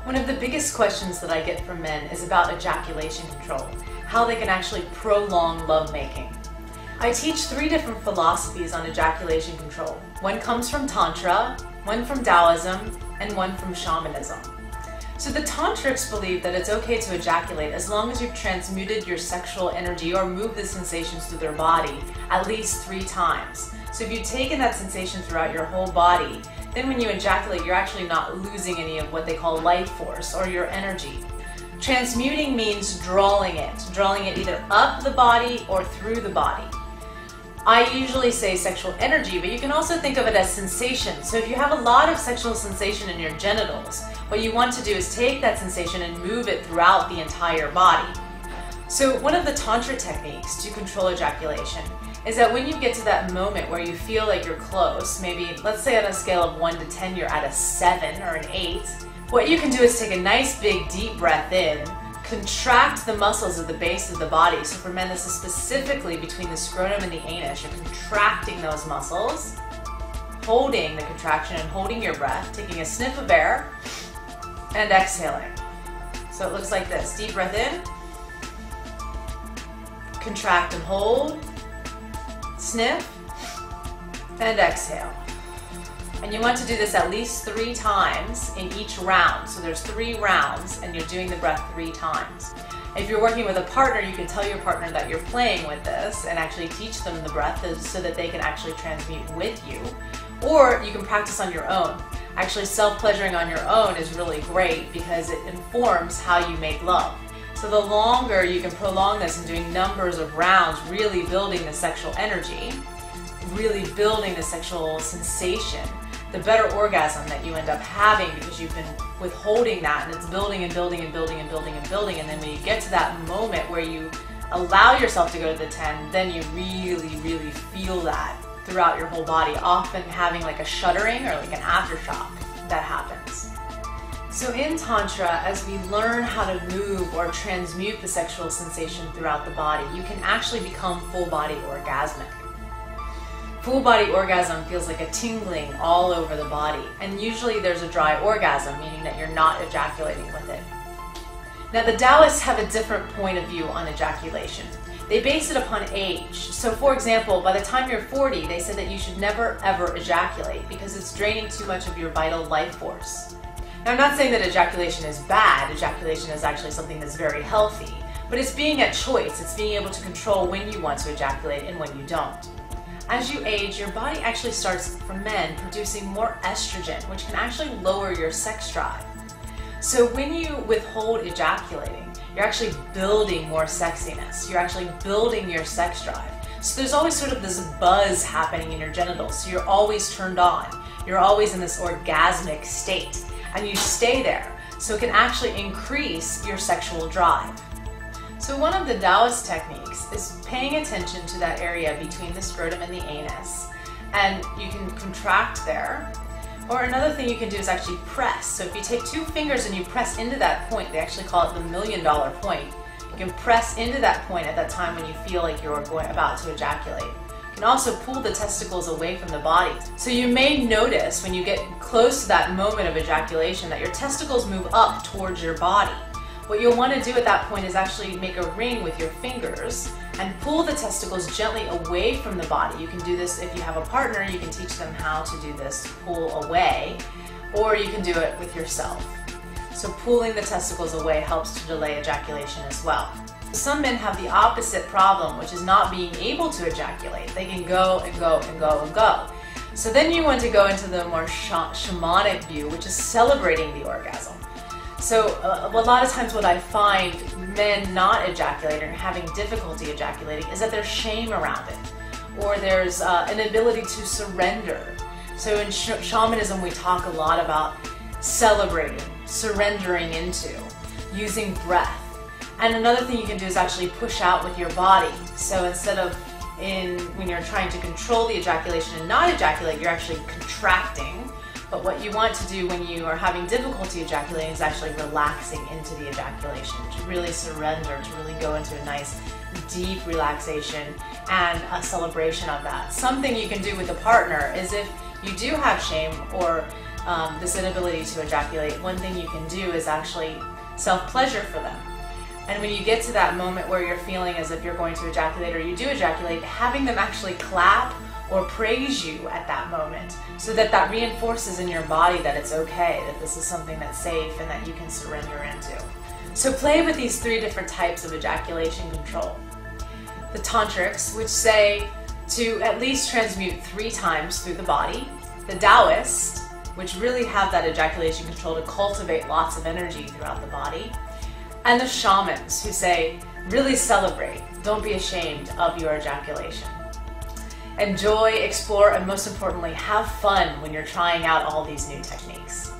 One of the biggest questions that I get from men is about ejaculation control, how they can actually prolong lovemaking. I teach 3 different philosophies on ejaculation control. One comes from Tantra, one from Taoism, and one from shamanism. So the Tantrics believe that it's okay to ejaculate as long as you've transmuted your sexual energy or moved the sensations through their body at least 3 times. So if you've taken that sensation throughout your whole body, then when you ejaculate, you're actually not losing any of what they call life force or your energy. Transmuting means drawing it either up the body or through the body. I usually say sexual energy, but you can also think of it as sensation. So if you have a lot of sexual sensation in your genitals, what you want to do is take that sensation and move it throughout the entire body. So one of the Tantra techniques to control ejaculation is that when you get to that moment where you feel like you're close, maybe let's say on a scale of 1 to 10 you're at a 7 or an 8, what you can do is take a nice big deep breath in, contract the muscles at the base of the body. So for men, this is specifically between the scrotum and the anus. You're contracting those muscles, holding the contraction and holding your breath, taking a sniff of air and exhaling. So it looks like this. Deep breath in, contract and hold, sniff, and exhale. And you want to do this at least 3 times in each round. So there's 3 rounds and you're doing the breath 3 times. If you're working with a partner, you can tell your partner that you're playing with this and actually teach them the breath so that they can actually transmute with you. Or you can practice on your own. Actually, self-pleasuring on your own is really great because it informs how you make love. So the longer you can prolong this and doing numbers of rounds, really building the sexual energy, really building the sexual sensation, the better orgasm that you end up having because you've been withholding that and it's building and building and building and building and building. And then when you get to that moment where you allow yourself to go to the 10, then you really, really feel that throughout your whole body, often having like a shuddering or like an aftershock that happens. So in Tantra, as we learn how to move or transmute the sexual sensation throughout the body, you can actually become full body orgasmic. Full body orgasm feels like a tingling all over the body, and usually there's a dry orgasm, meaning that you're not ejaculating with it. Now the Taoists have a different point of view on ejaculation. They base it upon age. So for example, by the time you're 40, they said that you should never ever ejaculate because it's draining too much of your vital life force. Now I'm not saying that ejaculation is bad. Ejaculation is actually something that's very healthy, but it's being at choice. It's being able to control when you want to ejaculate and when you don't. As you age, your body actually starts, for men, producing more estrogen, which can actually lower your sex drive. So when you withhold ejaculating, you're actually building more sexiness. You're actually building your sex drive. So there's always sort of this buzz happening in your genitals. So you're always turned on. You're always in this orgasmic state, and you stay there. So it can actually increase your sexual drive. So one of the Taoist techniques is paying attention to that area between the scrotum and the anus. And you can contract there. Or another thing you can do is actually press. So if you take 2 fingers and you press into that point, they actually call it the $1 million point. You can press into that point at that time when you feel like you're about to ejaculate. You can also pull the testicles away from the body. So you may notice when you get close to that moment of ejaculation that your testicles move up towards your body. What you'll want to do at that point is actually make a ring with your fingers and pull the testicles gently away from the body. You can do this if you have a partner. You can teach them how to do this, pull away, or you can do it with yourself. So pulling the testicles away helps to delay ejaculation as well. Some men have the opposite problem, which is not being able to ejaculate. They can go and go and go and go. So then you want to go into the more shamanic view, which is celebrating the orgasm. So a lot of times what I find men not ejaculating or having difficulty ejaculating is that there's shame around it, or there's an ability to surrender. So in shamanism we talk a lot about celebrating, surrendering into, using breath. And another thing you can do is actually push out with your body. So instead of when you're trying to control the ejaculation and not ejaculate, you're actually contracting. But what you want to do when you are having difficulty ejaculating is actually relaxing into the ejaculation, to really surrender, to really go into a nice deep relaxation and a celebration of that. Something you can do with a partner is if you do have shame or this inability to ejaculate, one thing you can do is actually self-pleasure for them. And when you get to that moment where you're feeling as if you're going to ejaculate or you do ejaculate, having them actually clap or praise you at that moment so that that reinforces in your body that it's okay, that this is something that's safe and that you can surrender into. So play with these 3 different types of ejaculation control. The tantrics, which say to at least transmute 3 times through the body. The Taoists, which really have that ejaculation control to cultivate lots of energy throughout the body. And the shamans, who say, really celebrate, don't be ashamed of your ejaculation. Enjoy, explore, and most importantly, have fun when you're trying out all these new techniques.